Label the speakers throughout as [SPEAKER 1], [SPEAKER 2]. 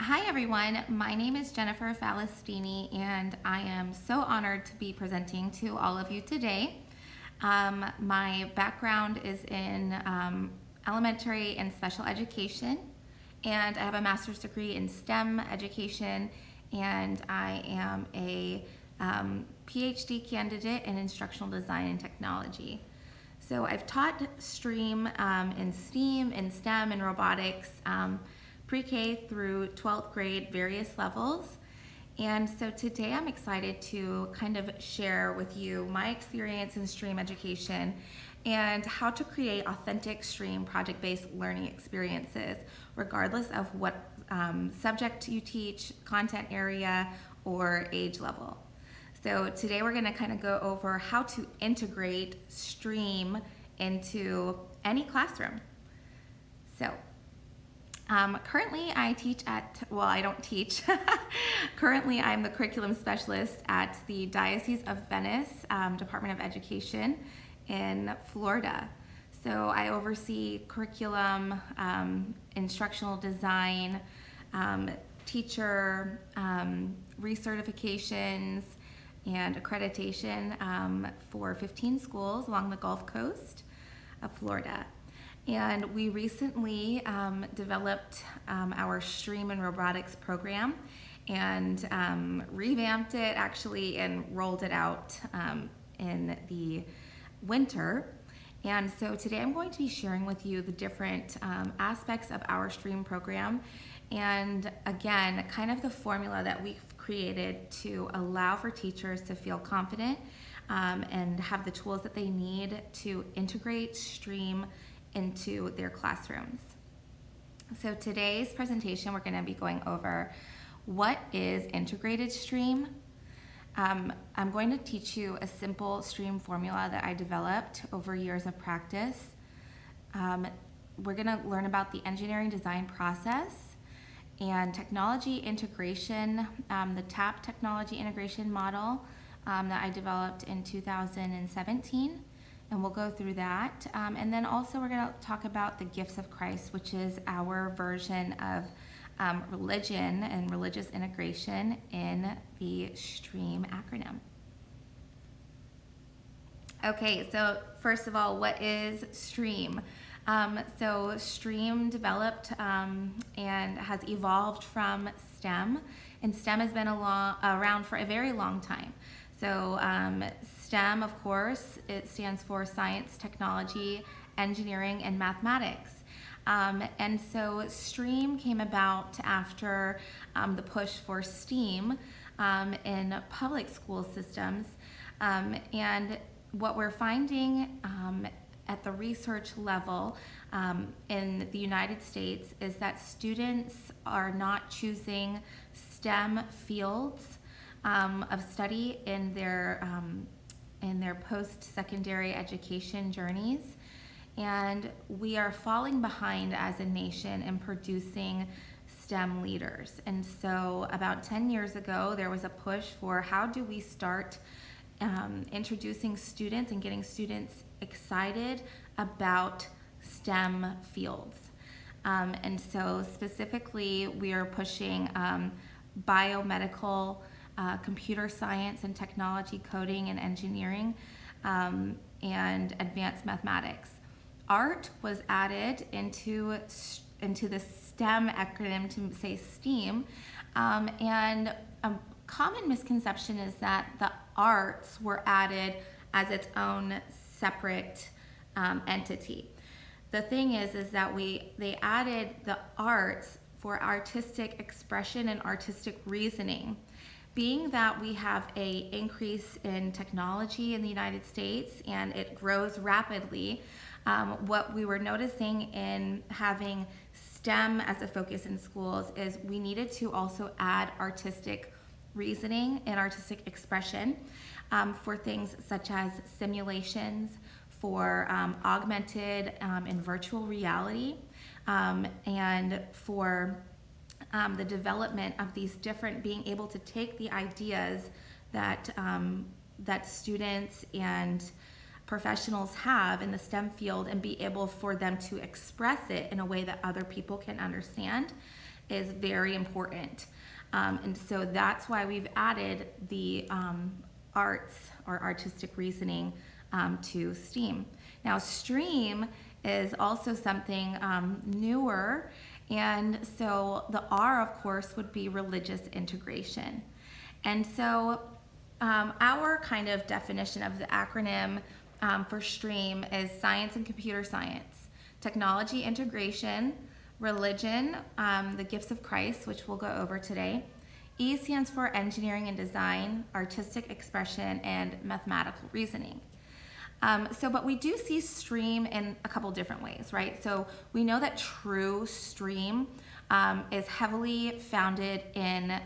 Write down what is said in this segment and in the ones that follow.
[SPEAKER 1] Hi everyone, my name is Jennifer Falastini and I am so honored to be presenting to all of you today. My background is in elementary and special education, and I have a master's degree in STEM education, and I am a PhD candidate in instructional design and technology. So I've taught STREAM in STEAM, in STEM, and robotics, pre-K through 12th grade, various levels. And so today I'm excited to kind of share with you my experience in STREAM education and how to create authentic STREAM project-based learning experiences, regardless of what subject you teach, content area, or age level. So today we're going to kind of go over how to integrate STREAM into any classroom. So currently I teach I don't teach. Currently I'm the curriculum specialist at the Diocese of Venice Department of Education in Florida. So I oversee curriculum, instructional design, teacher recertifications, and accreditation for 15 schools along the Gulf Coast of Florida. And we recently developed our STREAM and robotics program and revamped it actually and rolled it out in the winter. And so today I'm going to be sharing with you the different aspects of our STREAM program, and again, kind of the formula that we've created to allow for teachers to feel confident and have the tools that they need to integrate STREAM into their classrooms. So today's presentation, we're going to be going over what is integrated STREAM. I'm going to teach you a simple STREAM formula that I developed over years of practice. We're going to learn about the engineering design process and technology integration, the TAP technology integration model that I developed in 2017. And we'll go through that. And then also we're going to talk about the gifts of Christ, which is our version of religion and religious integration in the STREAM acronym. Okay, so first of all, what is STREAM? So STREAM developed and has evolved from STEM, and STEM has been around for a very long time. So STEM, of course, it stands for science, technology, engineering, and mathematics. And so STREAM came about after the push for STEAM in public school systems. And what we're finding at the research level in the United States is that students are not choosing STEM fields of study in their post-secondary education journeys, and we are falling behind as a nation in producing STEM leaders. And so about 10 years ago, there was a push for how do we start introducing students and getting students excited about STEM fields. And so specifically, we are pushing biomedical, computer science and technology, coding and engineering, and advanced mathematics. Art was added into the STEM acronym to say STEAM, and a common misconception is that the arts were added as its own separate entity. The thing is that they added the arts for artistic expression and artistic reasoning. Being that we have an increase in technology in the United States and it grows rapidly, what we were noticing in having STEM as a focus in schools is we needed to also add artistic reasoning and artistic expression for things such as simulations, for augmented and virtual reality, and for the development of these different, being able to take the ideas that that students and professionals have in the STEM field and be able for them to express it in a way that other people can understand. is very important. And so that's why we've added the arts or artistic reasoning to STEAM. Now, STREAM is also something newer, and so the R, of course, would be religious integration. And so our kind of definition of the acronym for STREAM is science and computer science, technology integration, religion, the gifts of Christ, which we'll go over today. E stands for engineering and design, artistic expression, and mathematical reasoning. But we do see STREAM in a couple different ways, right? So we know that true STREAM is heavily founded in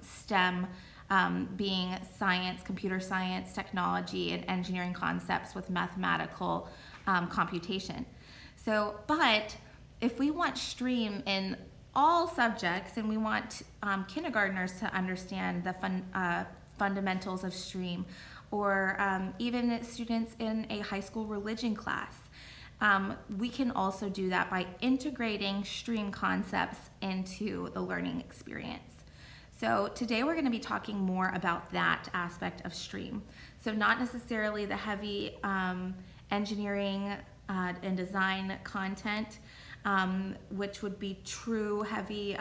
[SPEAKER 1] STEM, being science, computer science, technology, and engineering concepts with mathematical computation. So, but if we want STREAM in all subjects and we want kindergartners to understand the fundamentals of STREAM, or even students in a high school religion class, we can also do that by integrating STREAM concepts into the learning experience. So today we're going to be talking more about that aspect of STREAM. So not necessarily the heavy engineering and design content, which would be true heavy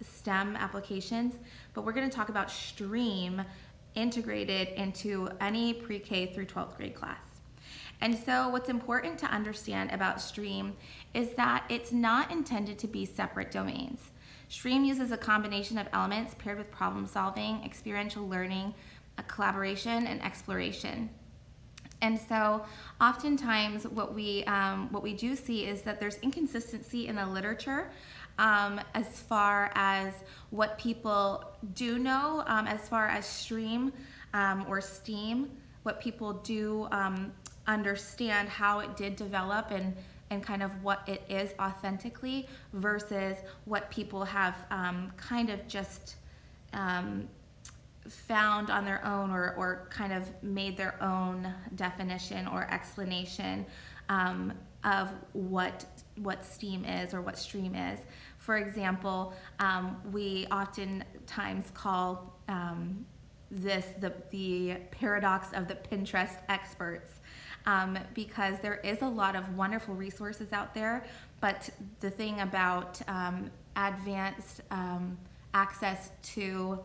[SPEAKER 1] STEM applications, but we're going to talk about STREAM integrated into any pre-K through 12th grade class. And so what's important to understand about STREAM is that it's not intended to be separate domains. STREAM uses a combination of elements paired with problem solving, experiential learning, collaboration, and exploration. And so oftentimes what we do see is that there's inconsistency in the literature as far as what people do know as far as STREAM or STEAM, what people do understand how it did develop and kind of what it is authentically versus what people have kind of just found on their own or kind of made their own definition or explanation of what STEAM is or what STREAM is. For example, we oftentimes call this the paradox of the Pinterest experts, because there is a lot of wonderful resources out there, but the thing about advanced access to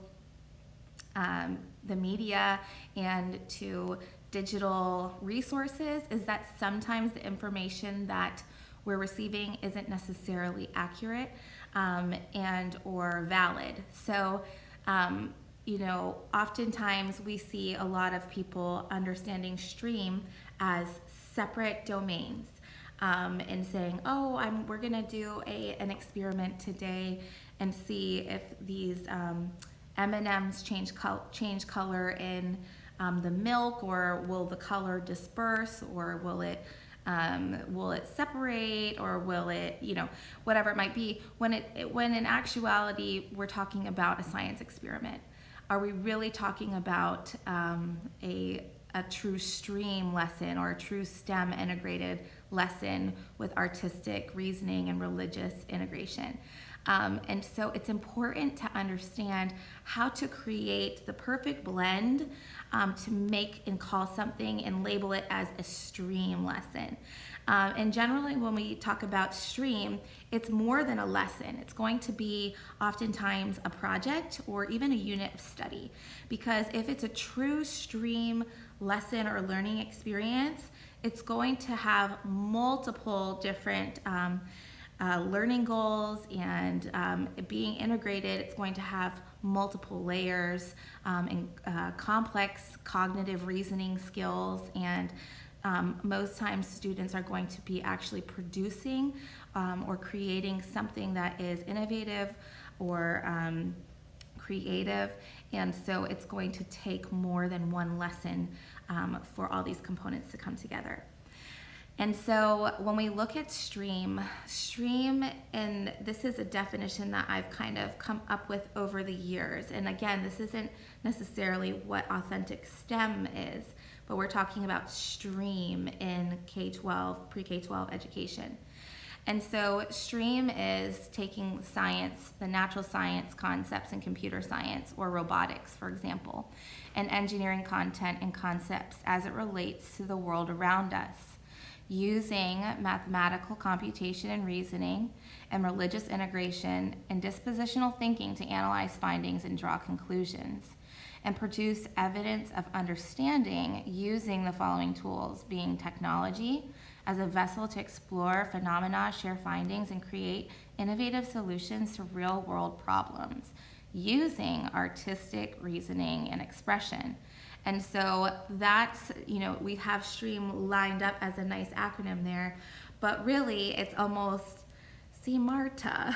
[SPEAKER 1] the media and to digital resources is that sometimes the information that we're receiving isn't necessarily accurate and or valid. So, oftentimes we see a lot of people understanding STREAM as separate domains and saying, we're gonna do an experiment today and see if these M&Ms change color in the milk, or will the color disperse, or will it separate, or will it, whatever it might be, when in actuality we're talking about a science experiment. Are we really talking about a true STREAM lesson or a true STEM integrated lesson with artistic reasoning and religious integration? And so it's important to understand how to create the perfect blend to make and call something and label it as a STREAM lesson. And generally when we talk about STREAM, it's more than a lesson. It's going to be oftentimes a project or even a unit of study. Because if it's a true STREAM lesson or learning experience, it's going to have multiple different learning goals, and being integrated, it's going to have multiple layers and complex cognitive reasoning skills, and most times students are going to be actually producing or creating something that is innovative or creative, and so it's going to take more than one lesson for all these components to come together. And so when we look at STREAM, and this is a definition that I've kind of come up with over the years, and again, this isn't necessarily what authentic STEM is, but we're talking about STREAM in K-12, pre-K-12 education. And so STREAM is taking science, the natural science concepts in computer science or robotics, for example, and engineering content and concepts as it relates to the world around us, using mathematical computation and reasoning and religious integration and dispositional thinking to analyze findings and draw conclusions, and produce evidence of understanding using the following tools, being technology as a vessel to explore phenomena, share findings, and create innovative solutions to real-world problems, using artistic reasoning and expression. And so that's, we have STREAM lined up as a nice acronym there, but really it's almost see Marta.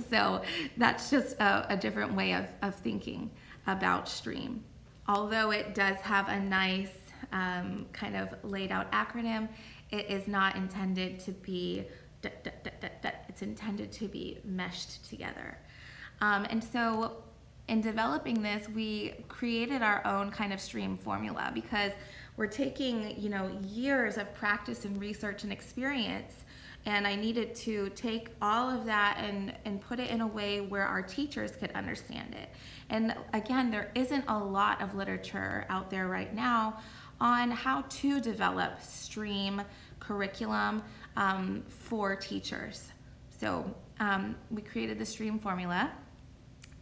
[SPEAKER 1] So that's just a different way of thinking about STREAM. Although it does have a nice kind of laid out acronym, it is not intended to be, it's intended to be meshed together. And so in developing this, we created our own kind of STREAM formula because we're taking, years of practice and research and experience, and I needed to take all of that and put it in a way where our teachers could understand it. And again, there isn't a lot of literature out there right now on how to develop STREAM curriculum for teachers. So we created the STREAM formula,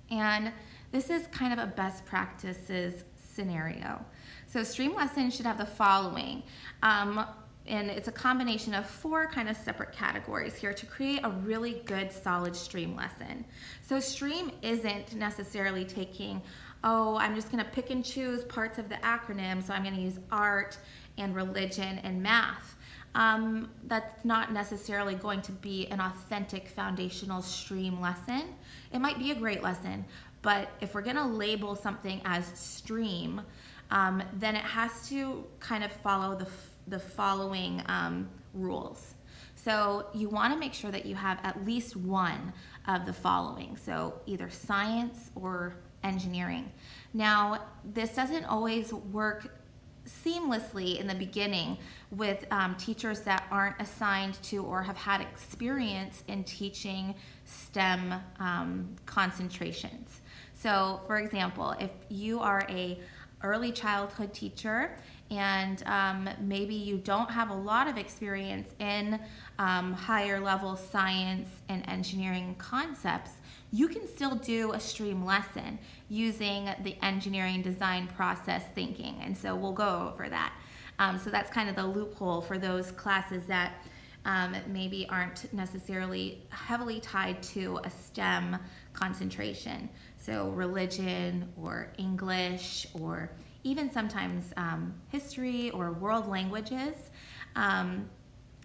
[SPEAKER 1] and this is kind of a best practices scenario. So STREAM lessons should have the following. And it's a combination of 4 kind of separate categories here to create a really good, solid STREAM lesson. So STREAM isn't necessarily taking, I'm just gonna pick and choose parts of the acronym, so I'm gonna use art and religion and math. That's not necessarily going to be an authentic foundational STREAM lesson. It might be a great lesson, but if we're gonna label something as STREAM, then it has to kind of follow the following rules. So you want to make sure that you have at least one of the following. So either science or engineering. Now, this doesn't always work seamlessly in the beginning with teachers that aren't assigned to or have had experience in teaching STEM concentrations. So for example, if you are a early childhood teacher and maybe you don't have a lot of experience in higher level science and engineering concepts, you can still do a STREAM lesson using the engineering design process thinking. And so we'll go over that. So that's kind of the loophole for those classes that maybe aren't necessarily heavily tied to a STEM concentration. So religion or English or even sometimes history or world languages.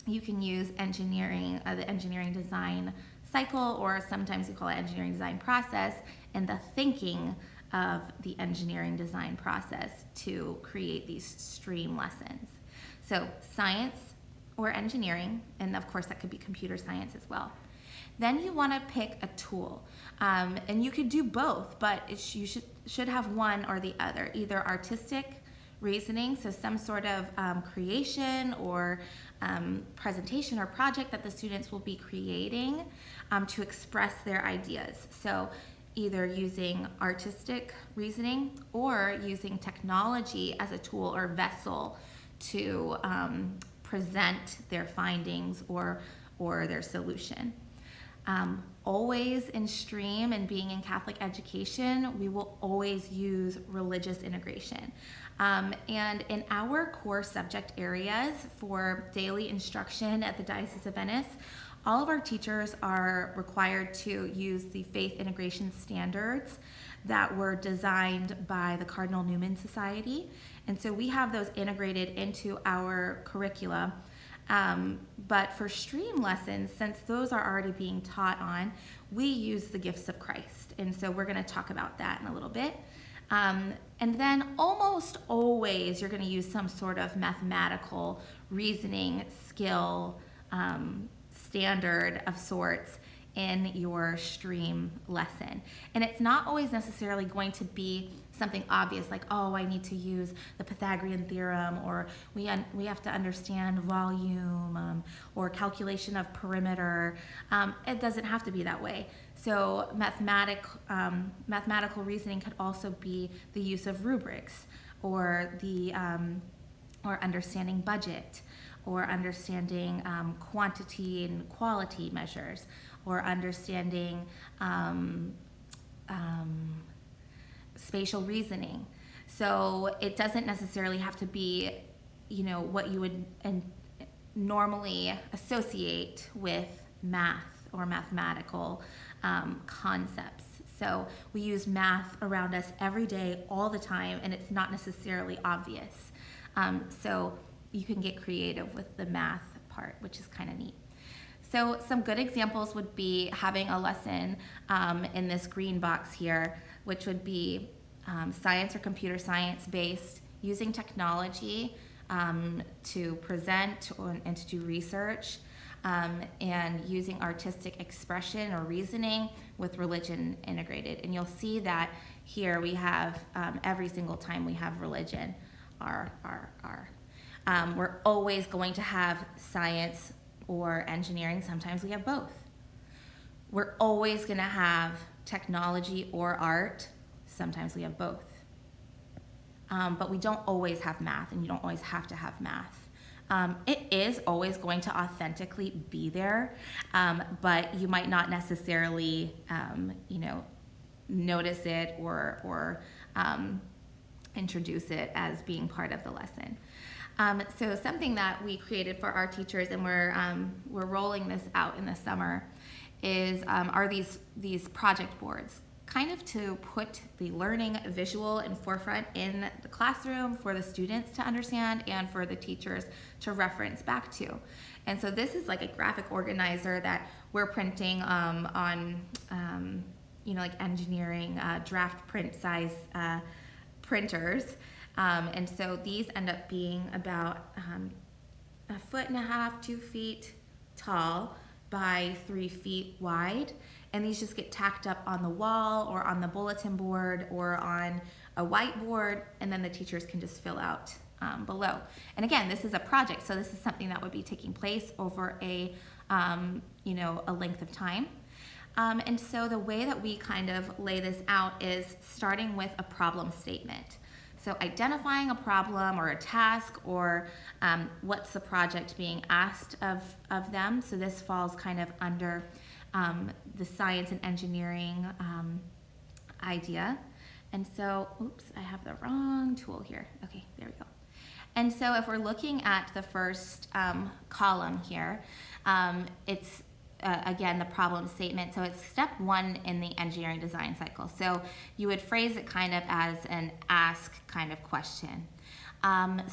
[SPEAKER 1] You can use engineering, the engineering design cycle, or sometimes we call it engineering design process, and the thinking of the engineering design process to create these STREAM lessons. So science or engineering, and of course that could be computer science as well. Then you want to pick a tool, and you could do both, but you should have one or the other, either artistic reasoning, so some sort of creation or presentation or project that the students will be creating to express their ideas. So either using artistic reasoning or using technology as a tool or vessel to present their findings or their solution. Always in STREAM and being in Catholic education, we will always use religious integration. And in our core subject areas for daily instruction at the Diocese of Venice, all of our teachers are required to use the faith integration standards that were designed by the Cardinal Newman Society. And so we have those integrated into our curricula. But for STREAM lessons, since those are already being taught on, we use the gifts of Christ. And so we're going to talk about that in a little bit. And then almost always you're going to use some sort of mathematical reasoning skill standard of sorts in your stream lesson. And it's not always necessarily going to be something obvious like, oh, I need to use the Pythagorean theorem, or we have to understand volume, or calculation of perimeter. It doesn't have to be that way. So mathematical reasoning could also be the use of rubrics, or or understanding budget, or understanding quantity and quality measures, or understanding spatial reasoning. So it doesn't necessarily have to be, what you would normally associate with math or mathematical concepts. So we use math around us every day, all the time, and it's not necessarily obvious. So you can get creative with the math part, which is kind of neat. So some good examples would be having a lesson in this green box here, which would be science or computer science based, using technology to present and to do research, and using artistic expression or reasoning with religion integrated. And you'll see that here we have every single time we have religion, R. We're always going to have science or engineering. Sometimes we have both. We're always going to have technology or art. Sometimes we have both. But we don't always have math, and you don't always have to have math. It is always going to authentically be there, but you might not necessarily, notice it or introduce it as being part of the lesson. So something that we created for our teachers, and we're rolling this out in the summer, are these project boards, kind of to put the learning visual in forefront in the classroom for the students to understand and for the teachers to reference back to. And so this is like a graphic organizer that we're printing on, like engineering draft print size printers. And so these end up being about 1.5 feet, 2 feet tall by 3 feet wide. And these just get tacked up on the wall or on the bulletin board or on a whiteboard, and then the teachers can just fill out below. And again, this is a project, so this is something that would be taking place over a length of time. And so the way that we kind of lay this out is starting with a problem statement. So identifying a problem or a task, or what's the project being asked of them. So this falls kind of under the science and engineering idea. And so, oops, I have the wrong tool here. Okay, there we go. And so if we're looking at the first column here, it's again, the problem statement. So it's step 1 in the engineering design cycle. So you would phrase it kind of as an ask kind of question.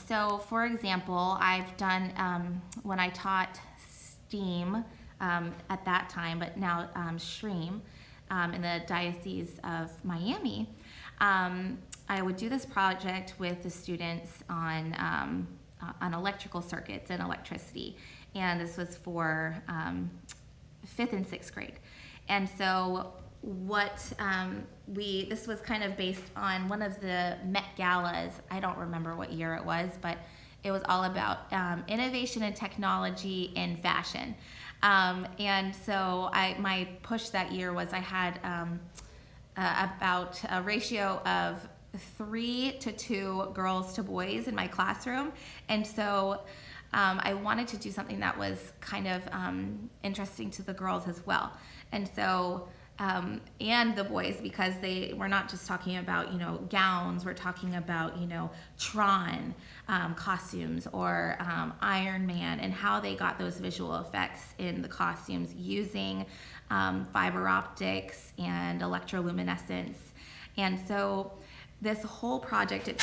[SPEAKER 1] So for example, I've done, when I taught STEAM at that time, but now STREAM in the Diocese of Miami, I would do this project with the students on electrical circuits and electricity. And this was for 5th and 6th grade. And so this was kind of based on one of the Met Galas. I don't remember what year it was, but it was all about innovation and technology in fashion. And so my push that year was I had about a ratio of 3 to 2 girls to boys in my classroom. And so I wanted to do something that was kind of interesting to the girls as well. And so, and the boys, because we're not just talking about, gowns, we're talking about, Tron costumes, or Iron Man, and how they got those visual effects in the costumes using fiber optics and electroluminescence. And so this whole project, it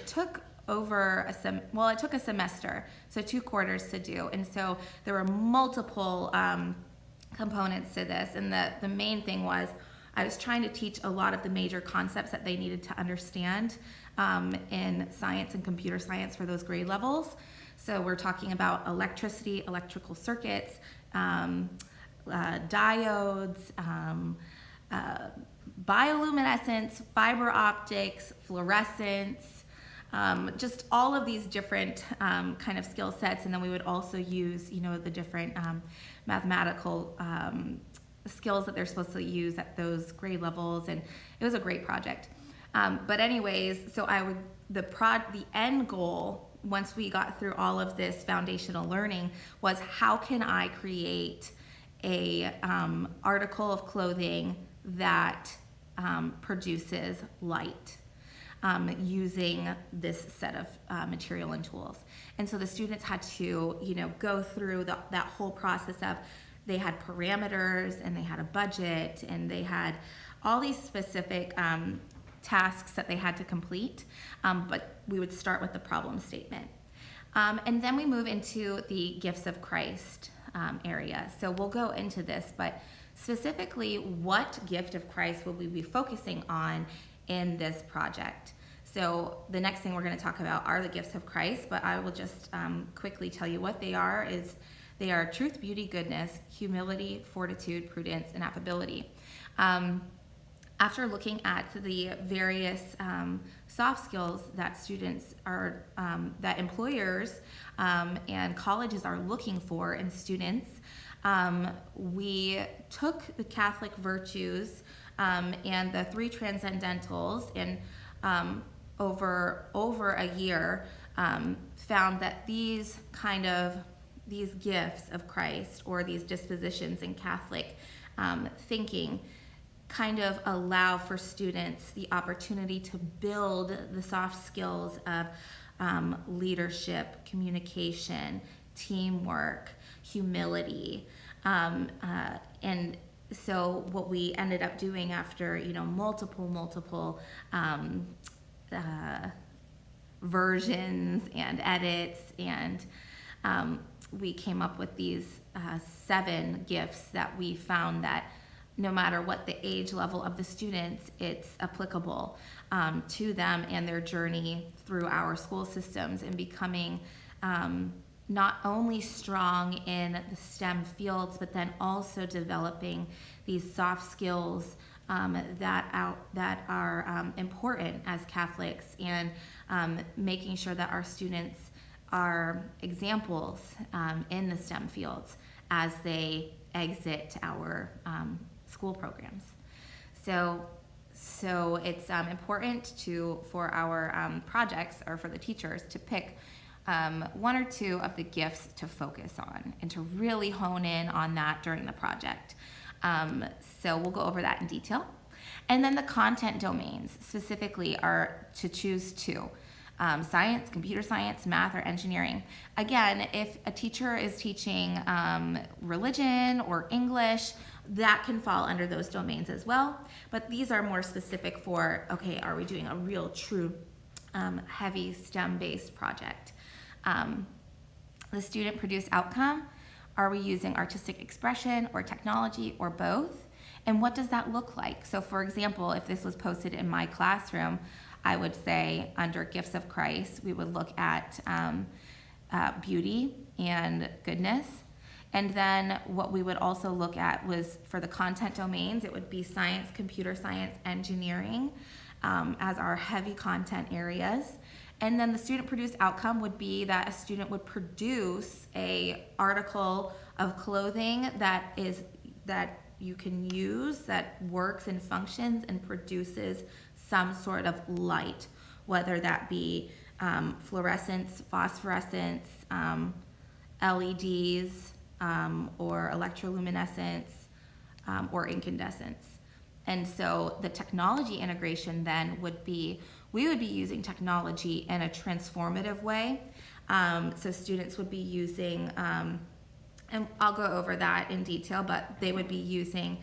[SPEAKER 1] took a semester, so 2 quarters to do. And so there were multiple components to this. And the main thing was I was trying to teach a lot of the major concepts that they needed to understand in science and computer science for those grade levels. So we're talking about electricity, electrical circuits, diodes, bioluminescence, fiber optics, fluorescence, just all of these different kind of skill sets. And then we would also use, the different mathematical skills that they're supposed to use at those grade levels. And it was a great project. But anyways, so the end goal, once we got through all of this foundational learning, was how can I create a article of clothing that produces light using this set of material and tools. And so the students had to, go through that whole process of, they had parameters and they had a budget and they had all these specific tasks that they had to complete, but we would start with the problem statement. And then we move into the gifts of Christ area. So we'll go into this, but specifically, what gift of Christ will we be focusing on in this project? So the next thing we're going to talk about are the gifts of Christ, but I will just quickly tell you what they are. They are truth, beauty, goodness, humility, fortitude, prudence, and affability. After looking at the various soft skills that students are, that employers and colleges are looking for in students, we took the Catholic virtues and the 3 transcendentals, and over a year found that these gifts of Christ, or these dispositions in Catholic thinking, kind of allow for students the opportunity to build the soft skills of leadership, communication, teamwork, humility. And so what we ended up doing after, multiple versions and edits, and we came up with these 7 gifts that we found that no matter what the age level of the students, it's applicable to them and their journey through our school systems, and becoming not only strong in the STEM fields, but then also developing these soft skills that are important as Catholics, and making sure that our students are examples in the STEM fields as they exit our school programs. So it's important for our projects, or for the teachers, to pick 1 or 2 of the gifts to focus on and to really hone in on that during the project. So we'll go over that in detail. And then the content domains specifically are to choose 2. Science, computer science, math, or engineering. Again, if a teacher is teaching religion or English, that can fall under those domains as well. But these are more specific for, okay, are we doing a real, true, heavy STEM-based project? The student-produced outcome, are we using artistic expression or technology or both? And what does that look like? So for example, if this was posted in my classroom, I would say under Gifts of Christ, we would look at beauty and goodness. And then what we would also look at was, for the content domains, it would be science, computer science, engineering as our heavy content areas. And then the student-produced outcome would be that a student would produce a article of clothing that you can use, that works and functions and produces some sort of light, whether that be fluorescence, phosphorescence, LEDs, or electroluminescence, or incandescence. And so the technology integration then would be, we would be using technology in a transformative way. So students would be using, and I'll go over that in detail, but they would be using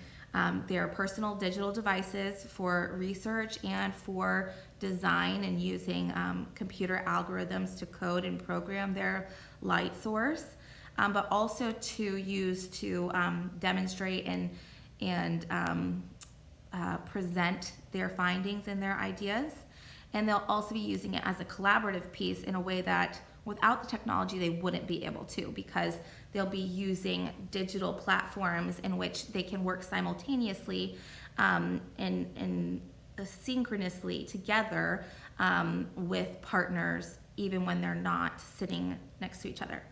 [SPEAKER 1] their personal digital devices for research and for design, and using computer algorithms to code and program their light source, but also to use to demonstrate and present their findings and their ideas. And they'll also be using it as a collaborative piece in a way that without the technology, they wouldn't be able to, because they'll be using digital platforms in which they can work simultaneously and synchronously together with partners, even when they're not sitting next to each other.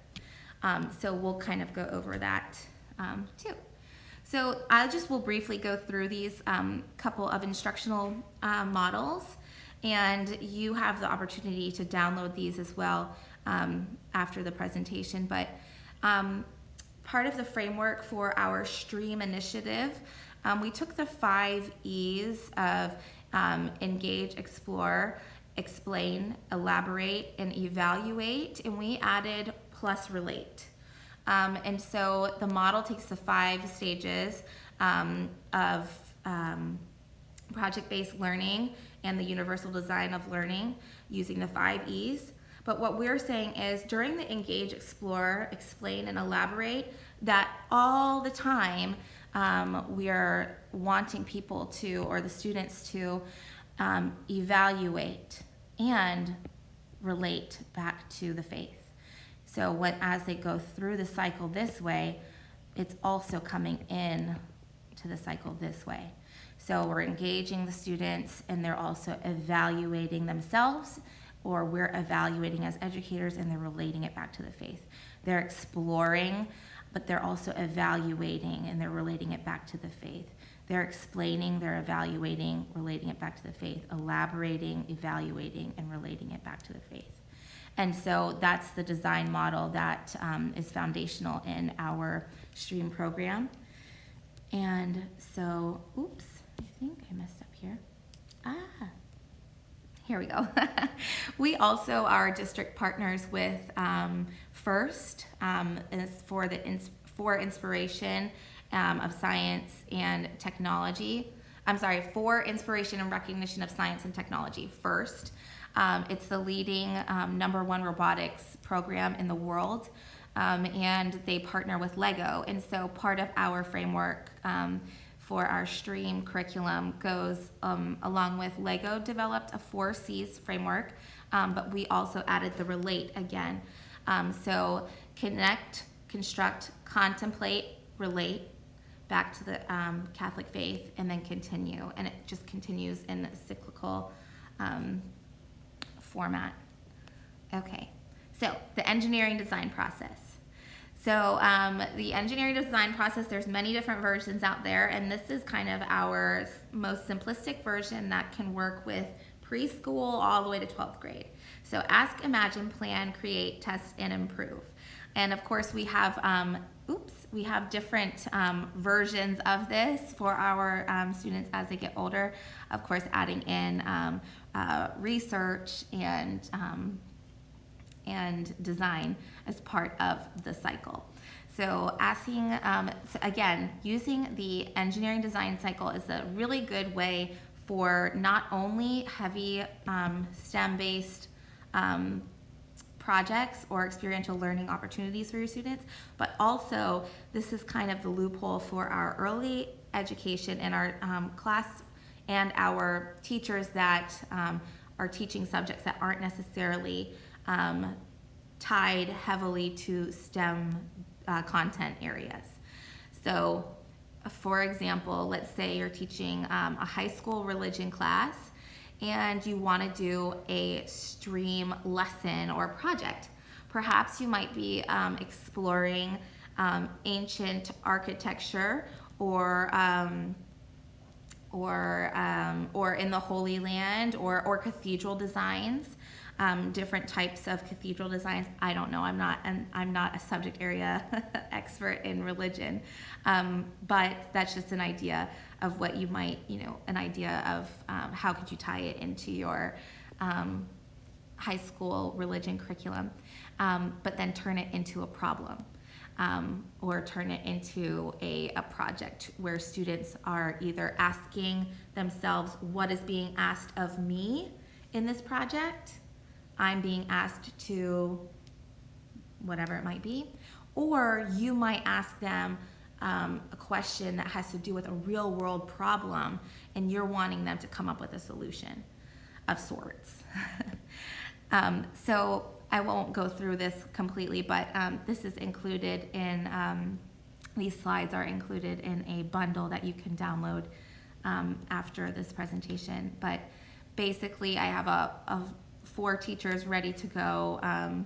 [SPEAKER 1] So we'll kind of go over that too. So I just will briefly go through these couple of instructional models, and you have the opportunity to download these as well after the presentation. But part of the framework for our STREAM initiative, we took the 5 E's of engage, explore, explain, elaborate, and evaluate, and we added plus relate. And so the model takes the 5 stages of project-based learning and the universal design of learning using the 5 E's. But what we're saying is during the engage, explore, explain, and elaborate, that all the time we are wanting people to, or the students to, evaluate and relate back to the faith. So as they go through the cycle this way, it's also coming in to the cycle this way. So we're engaging the students, and they're also evaluating themselves, or we're evaluating as educators, and they're relating it back to the faith. They're exploring, but they're also evaluating, and they're relating it back to the faith. They're explaining, they're evaluating, relating it back to the faith, elaborating, evaluating, and relating it back to the faith. And so that's the design model that is foundational in our STREAM program. And so, oops, I think I messed up here. Here we go. We also are district partners with FIRST for inspiration of science and technology. For inspiration and recognition of science and technology, FIRST. It's the leading #1 robotics program in the world, and they partner with LEGO. And so part of our framework for our STREAM curriculum goes along with LEGO developed a 4 C's framework, but we also added the relate again. So connect, construct, contemplate, relate back to the Catholic faith, and then continue. And it just continues in a cyclical format. Okay, so the engineering design process. So the engineering design process, there's many different versions out there, and this is kind of our most simplistic version that can work with preschool all the way to 12th grade. So ask, imagine, plan, create, test, and improve. And of course we have different versions of this for our students as they get older. Of course, adding in research and design as part of the cycle. So again, using the engineering design cycle is a really good way for not only heavy STEM-based projects or experiential learning opportunities for your students, but also this is kind of the loophole for our early education and our class and our teachers that are teaching subjects that aren't necessarily tied heavily to STEM content areas. So for example, let's say you're teaching a high school religion class and you want to do a STREAM lesson or project. Perhaps you might be exploring ancient architecture or in the Holy Land or cathedral designs. Different types of cathedral designs. I don't know. I'm not a subject area expert in religion, but that's just an idea of what you might, an idea of how could you tie it into your high school religion curriculum, but then turn it into a problem. Or turn it into a project where students are either asking themselves, what is being asked of me in this project? I'm being asked to whatever it might be. Or you might ask them a question that has to do with a real world problem, and you're wanting them to come up with a solution of sorts. So I won't go through this completely, but this is included in, these slides are included in a bundle that you can download after this presentation. But basically, I have a 4 teachers ready to go.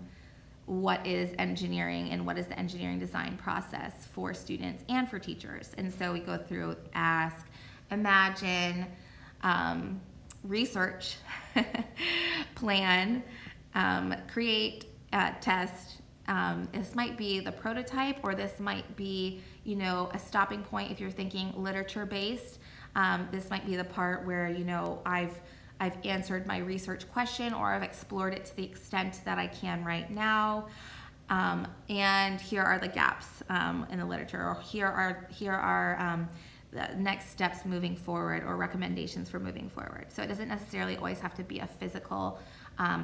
[SPEAKER 1] What is engineering and what is the engineering design process for students and for teachers. And so we go through ask, imagine, research, plan, create, test. This might be the prototype, or this might be, a stopping point if you're thinking literature based. This might be the part where, I've answered my research question, or I've explored it to the extent that I can right now. And here are the gaps in the literature, or here are the next steps moving forward, or recommendations for moving forward. So it doesn't necessarily always have to be a physical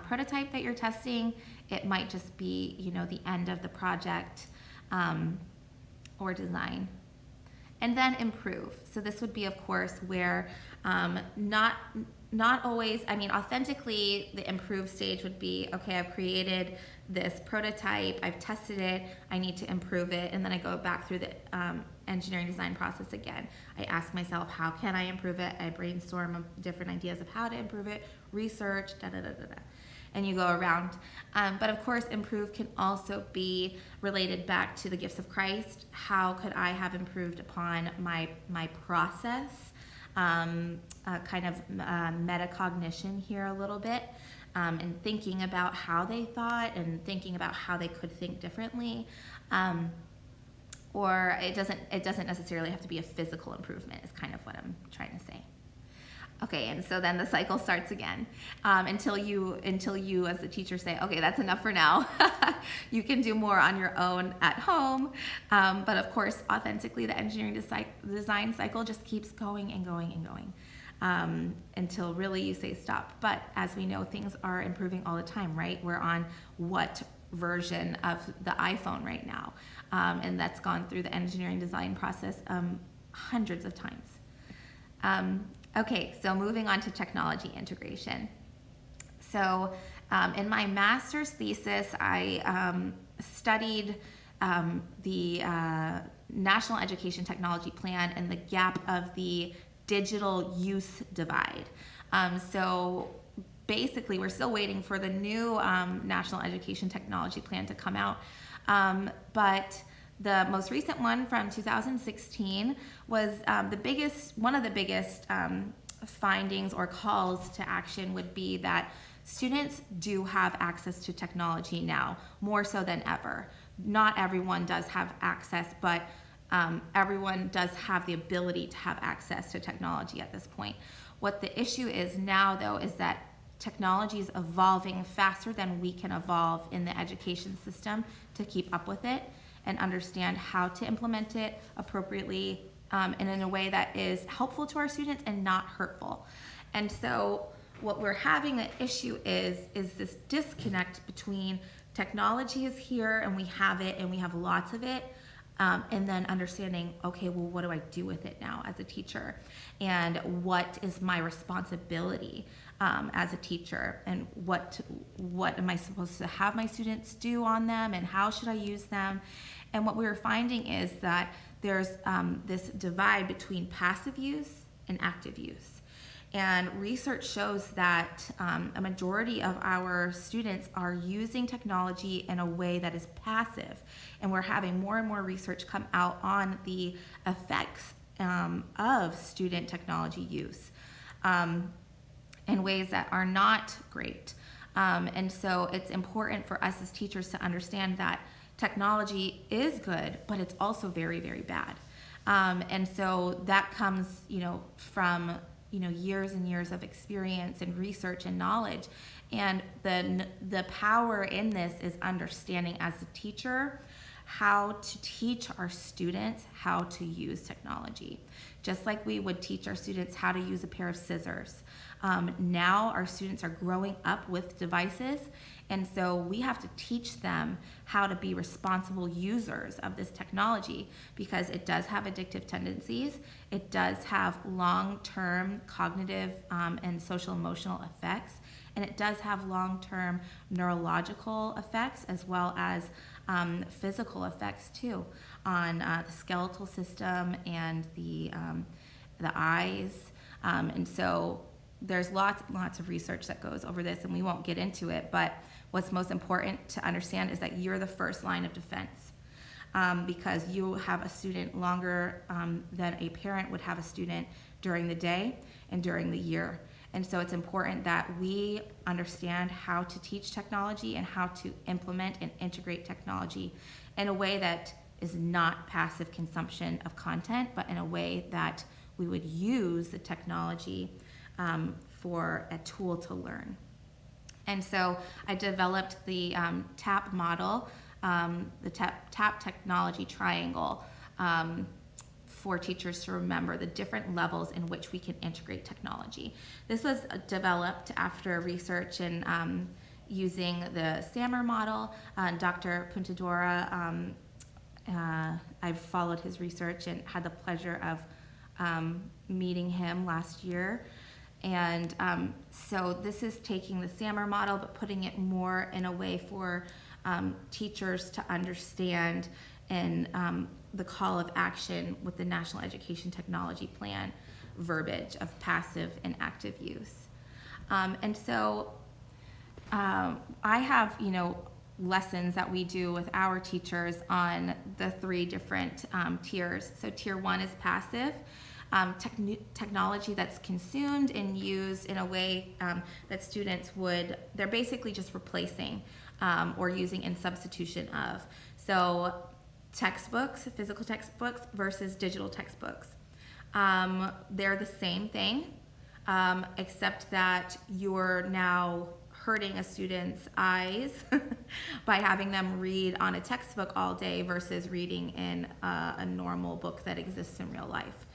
[SPEAKER 1] prototype that you're testing. It might just be, the end of the project or design. And then improve. So this would be, of course, where not always, authentically, the improve stage would be, okay, I've created this prototype, I've tested it, I need to improve it, and then I go back through the engineering design process again. I ask myself, how can I improve it? I brainstorm different ideas of how to improve it, research, and you go around. But of course, improve can also be related back to the gifts of Christ. How could I have improved upon my process? Kind of metacognition here a little bit, and thinking about how they thought and thinking about how they could think differently. Or it doesn't necessarily have to be a physical improvement, is kind of what I'm trying to say. Okay, and so then the cycle starts again until you as the teacher say, okay, that's enough for now. You can do more on your own at home. But of course, authentically, the engineering design cycle just keeps going and going and going until really you say stop. But as we know, things are improving all the time, right? We're on what version of the iPhone right now? And that's gone through the engineering design process hundreds of times. Okay, so moving on to technology integration. So in my master's thesis, I studied the National Education Technology Plan and the gap of the digital use divide. So basically, we're still waiting for the new National Education Technology Plan to come out. But the most recent one from 2016 was one of the biggest findings or calls to action would be that students do have access to technology now, more so than ever. Not everyone does have access, but everyone does have the ability to have access to technology at this point. What the issue is now, though, is that technology is evolving faster than we can evolve in the education system to keep up with it and understand how to implement it appropriately and in a way that is helpful to our students and not hurtful. And so what we're having an issue is this disconnect between technology is here and we have it and we have lots of it, and then understanding, okay, well, what do I do with it now as a teacher? And what is my responsibility as a teacher? And what am I supposed to have my students do on them? And how should I use them? And what we were finding is that there's this divide between passive use and active use. And research shows that a majority of our students are using technology in a way that is passive. And we're having more and more research come out on the effects of student technology use in ways that are not great. And so it's important for us as teachers to understand that technology is good, but it's also very, very bad. And so that comes, from years and years of experience and research and knowledge. And the power in this is understanding as a teacher how to teach our students how to use technology. Just like we would teach our students how to use a pair of scissors. Now our students are growing up with devices, and so we have to teach them how to be responsible users of this technology because it does have addictive tendencies. It does have long-term cognitive and social emotional effects, and it does have long-term neurological effects as well as physical effects too on the skeletal system and the eyes. And so there's lots and lots of research that goes over this, and we won't get into it, but what's most important to understand is that you're the first line of defense, because you have a student longer than a parent would have a student during the day and during the year. And so it's important that we understand how to teach technology and how to implement and integrate technology in a way that is not passive consumption of content, but in a way that we would use the technology for a tool to learn. And so I developed the TAP model, the TAP technology triangle, for teachers to remember the different levels in which we can integrate technology. This was developed after research and using the SAMR model. Dr. Puntadora, I've followed his research and had the pleasure of meeting him last year. And so this is taking the SAMR model but putting it more in a way for teachers to understand and the call of action with the National Education Technology Plan verbiage of passive and active use. And so I have, lessons that we do with our teachers on the 3 different tiers. So tier 1 is passive. Technology that's consumed and used in a way that students they're basically just replacing or using in substitution of. So textbooks, physical textbooks versus digital textbooks. They're the same thing, except that you're now hurting a student's eyes by having them read on a textbook all day versus reading in a normal book that exists in real life.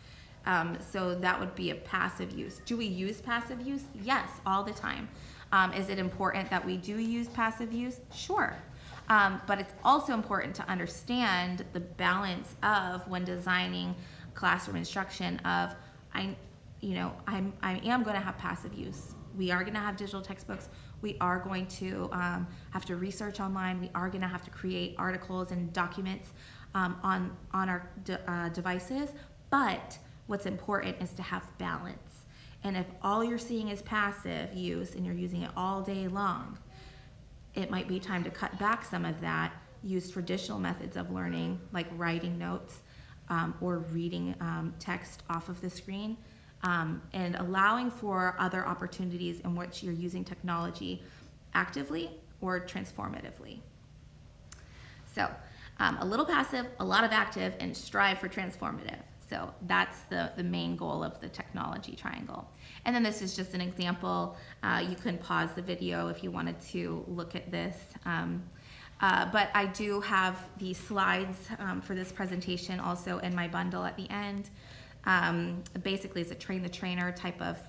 [SPEAKER 1] So that would be a passive use. Do we use passive use? Yes, all the time. Is it important that we do use passive use? Sure. But it's also important to understand the balance of when designing classroom instruction of, I am going to have passive use. We are going to have digital textbooks. We are going to have to research online. We are going to have to create articles and documents on our devices. But what's important is to have balance. And if all you're seeing is passive use and you're using it all day long, it might be time to cut back some of that, use traditional methods of learning like writing notes or reading text off of the screen, and allowing for other opportunities in which you're using technology actively or transformatively. So a little passive, a lot of active, and strive for transformative. So that's the main goal of the technology triangle. And then this is just an example. You can pause the video if you wanted to look at this. But I do have the slides for this presentation also in my bundle at the end. Basically, it's a train the trainer type of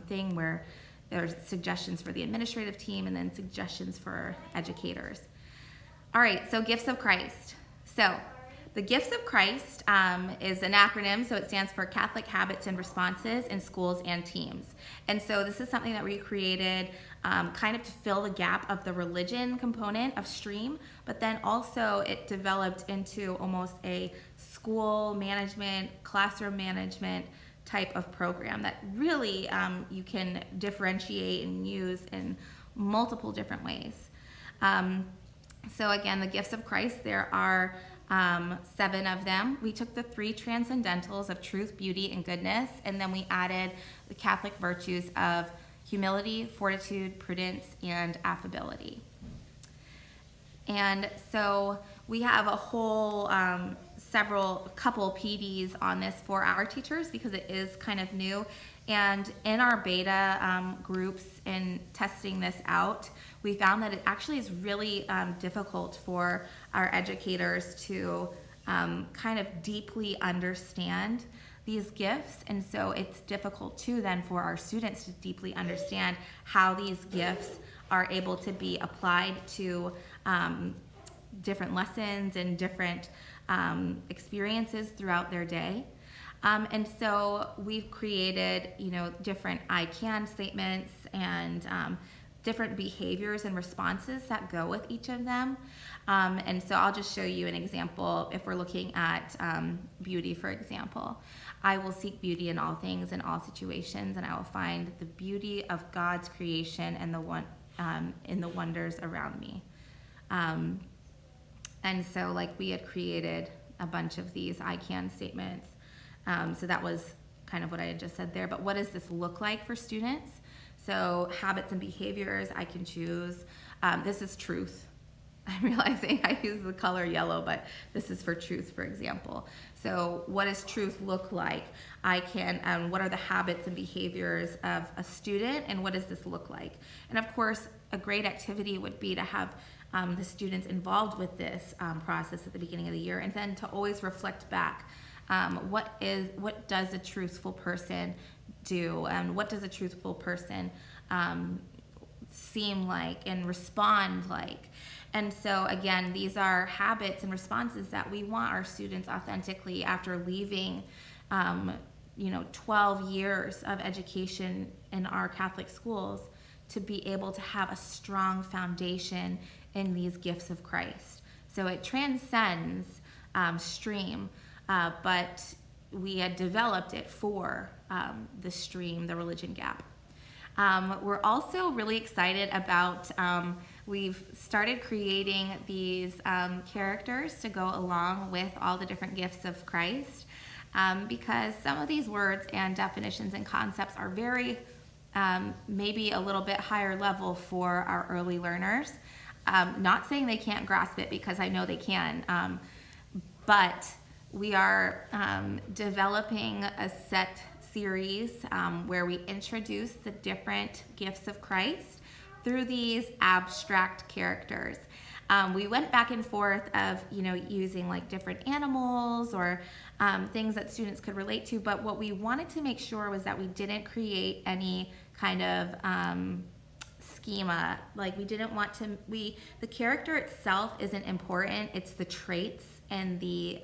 [SPEAKER 1] thing where there's suggestions for the administrative team and then suggestions for educators. All right, so Gifts of Christ. So the Gifts of Christ is an acronym, so it stands for Catholic Habits and Responses in Schools and Teams. And so this is something that we created kind of to fill the gap of the religion component of STREAM, but then also it developed into almost a school management, classroom management type of program that really you can differentiate and use in multiple different ways. So again, the Gifts of Christ, there are 7 of them. We took the 3 transcendentals of truth, beauty, and goodness, and then we added the Catholic virtues of humility, fortitude, prudence, and affability. And so we have a whole couple PDs on this for our teachers because it is kind of new. And in our beta groups in testing this out, we found that it actually is really difficult for our educators to kind of deeply understand these gifts. And so it's difficult too then for our students to deeply understand how these gifts are able to be applied to different lessons and different experiences throughout their day. And so we've created, different I can statements and different behaviors and responses that go with each of them. And so I'll just show you an example. If we're looking at beauty, for example, I will seek beauty in all things, in all situations, and I will find the beauty of God's creation and in the wonders around me. And so like we had created a bunch of these I can statements. So that was kind of what I had just said there. But what does this look like for students? So habits and behaviors, I can choose. This is truth. I'm realizing I use the color yellow, but this is for truth, for example. So what does truth look like? I can, what are the habits and behaviors of a student, and what does this look like? And of course, a great activity would be to have the students involved with this process at the beginning of the year, and then to always reflect back. What does a truthful person do, and what does a truthful person seem like and respond like? And so again, these are habits and responses that we want our students authentically, after leaving 12 years of education in our Catholic schools, to be able to have a strong foundation in these gifts of Christ. So it transcends stream, but we had developed it for the stream, the religion gap. We're also really excited about, we've started creating these characters to go along with all the different gifts of Christ, because some of these words and definitions and concepts are very, maybe a little bit higher level for our early learners. Not saying they can't grasp it, because I know they can, but we are developing a set series where we introduce the different gifts of Christ through these abstract characters. We went back and forth of using like different animals or things that students could relate to, but what we wanted to make sure was that we didn't create any kind of schema. Like we didn't want to, the character itself isn't important, it's the traits and the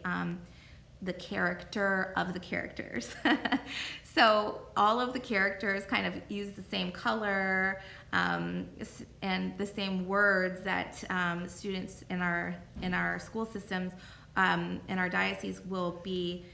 [SPEAKER 1] character of the characters. So all of the characters kind of use the same color and the same words that students in our school systems in our diocese will be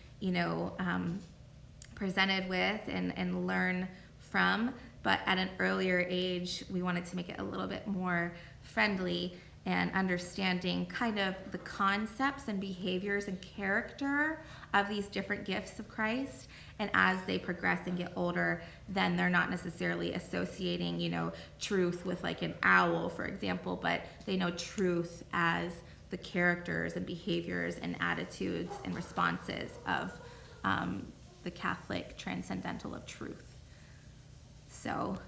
[SPEAKER 1] presented with and learn from. But at an earlier age, we wanted to make it a little bit more friendly and understanding kind of the concepts and behaviors and character of these different gifts of Christ. And as they progress and get older, then they're not necessarily associating, truth with like an owl, for example, but they know truth as the characters and behaviors and attitudes and responses of the Catholic transcendental of truth. So,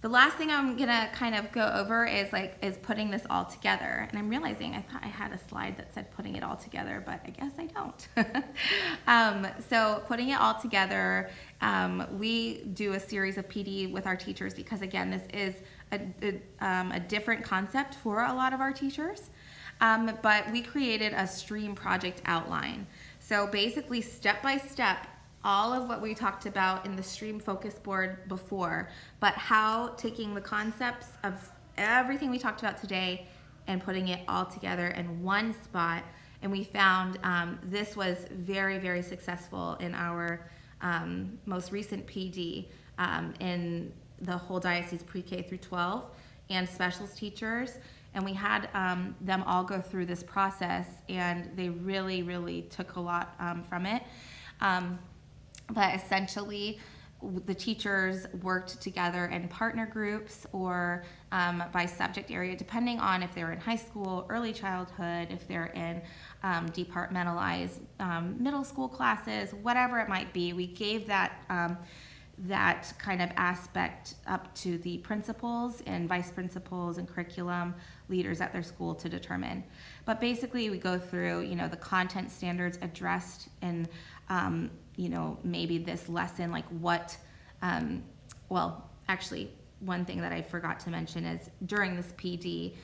[SPEAKER 1] the last thing I'm gonna kind of go over is putting this all together. And I'm realizing I thought I had a slide that said putting it all together, but I guess I don't. So putting it all together, we do a series of PD with our teachers because again, this is a different concept for a lot of our teachers. But we created a stream project outline. So basically step by step, all of what we talked about in the stream focus board before, but how taking the concepts of everything we talked about today and putting it all together in one spot. And we found this was very, very successful in our most recent PD in the whole diocese pre-K through 12 and specials teachers. And we had them all go through this process and they really, really took a lot from it. But essentially, the teachers worked together in partner groups or by subject area, depending on if they're in high school, early childhood, if they're in departmentalized middle school classes, whatever it might be. We gave that kind of aspect up to the principals and vice principals and curriculum leaders at their school to determine. But basically, we go through, the content standards addressed in maybe this lesson, like what, well, actually, one thing that I forgot to mention is during this PD,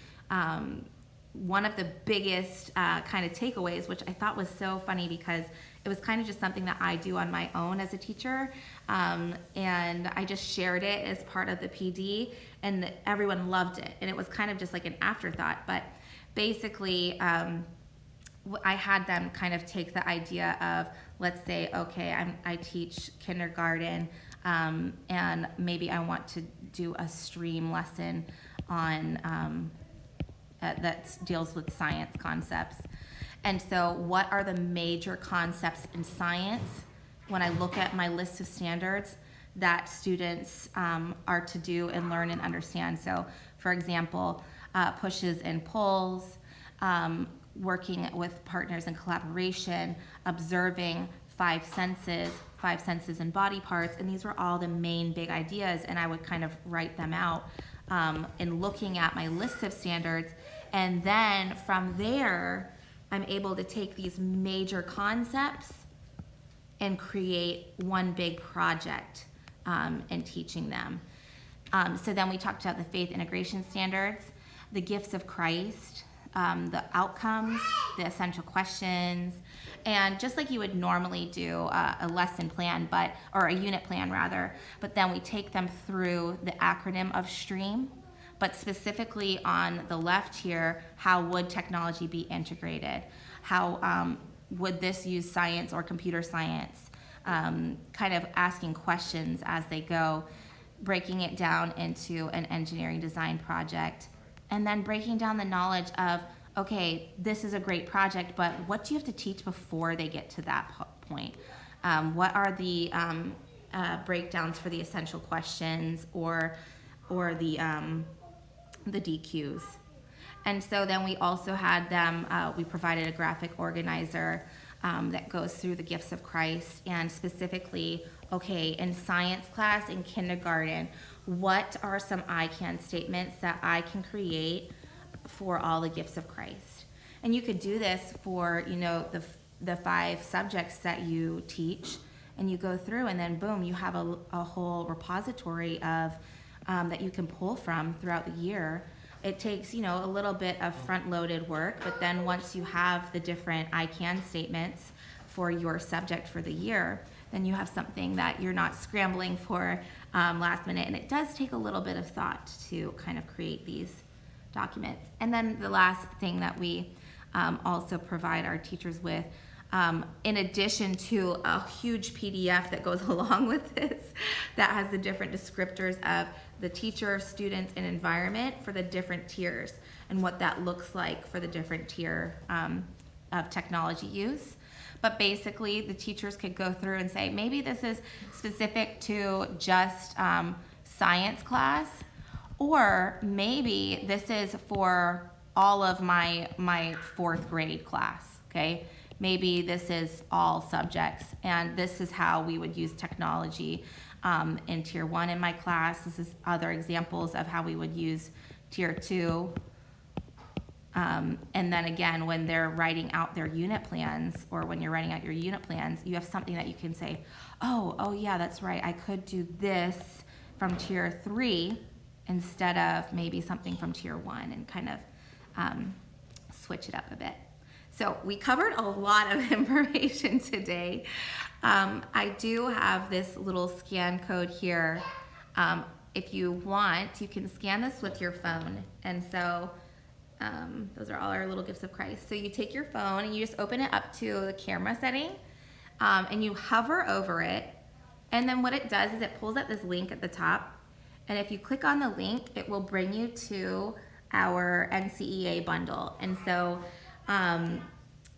[SPEAKER 1] one of the biggest kind of takeaways, which I thought was so funny because it was kind of just something that I do on my own as a teacher, and I just shared it as part of the PD, and everyone loved it, and it was kind of just like an afterthought. But basically, I had them kind of take the idea of, let's say, okay, I teach kindergarten, and maybe I want to do a STREAM lesson on that deals with science concepts. And so what are the major concepts in science when I look at my list of standards that students are to do and learn and understand? So for example, pushes and pulls, working with partners in collaboration, observing five senses and body parts, and these were all the main big ideas, and I would kind of write them out in looking at my list of standards, and then from there, I'm able to take these major concepts and create one big project in teaching them. So then we talked about the faith integration standards, the gifts of Christ, the outcomes, the essential questions, and just like you would normally do a lesson plan, or a unit plan rather, but then we take them through the acronym of STREAM, but specifically on the left here, how would technology be integrated? How would this use science or computer science? Kind of asking questions as they go, breaking it down into an engineering design project, and then breaking down the knowledge of, okay, this is a great project, but what do you have to teach before they get to that point? What are the breakdowns for the essential questions or the DQs? And so then we also had them, we provided a graphic organizer that goes through the gifts of Christ, and specifically, okay, in science class in kindergarten, what are some I can statements that I can create for all the gifts of Christ? And you could do this for, the 5 subjects that you teach, and you go through, and then boom, you have a whole repository of that you can pull from throughout the year. It takes, a little bit of front-loaded work, but then once you have the different I can statements for your subject for the year, then you have something that you're not scrambling for last minute. And it does take a little bit of thought to kind of create these documents. And then the last thing that we also provide our teachers with, in addition to a huge PDF that goes along with this, that has the different descriptors of the teacher, students, and environment for the different tiers and what that looks like for the different tier of technology use. But basically, the teachers could go through and say, maybe this is specific to just science class, or maybe this is for all of my 4th grade class, okay? Maybe this is all subjects, and this is how we would use technology in Tier 1 in my class. This is other examples of how we would use Tier 2. And then again, when they're writing out their unit plans, or when you're writing out your unit plans, you have something that you can say, oh yeah, that's right, I could do this from Tier 3 instead of maybe something from Tier 1, and kind of switch it up a bit. So we covered a lot of information today. I do have this little scan code here. If you want, you can scan this with your phone. And so those are all our little gifts of Christ. So you take your phone and you just open it up to the camera setting, and you hover over it. And then what it does is it pulls up this link at the top. And if you click on the link, it will bring you to our NCEA bundle. And so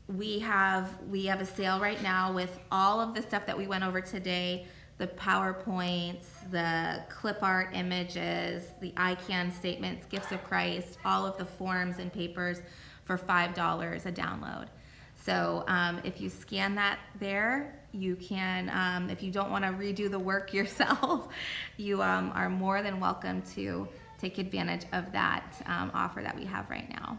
[SPEAKER 1] we have a sale right now with all of the stuff that we went over today, the PowerPoints, the clip art images, the I can statements, gifts of Christ, all of the forms and papers for $5 a download. So if you scan that there, you can, if you don't want to redo the work yourself, you are more than welcome to take advantage of that offer that we have right now.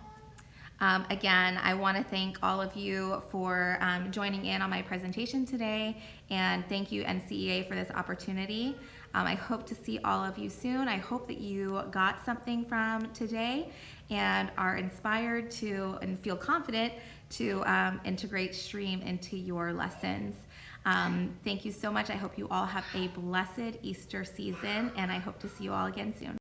[SPEAKER 1] Again, I want to thank all of you for joining in on my presentation today, and thank you NCEA for this opportunity. I hope to see all of you soon. I hope that you got something from today and are inspired to and feel confident to integrate STREAM into your lessons. Thank you so much. I hope you all have a blessed Easter season, and I hope to see you all again soon.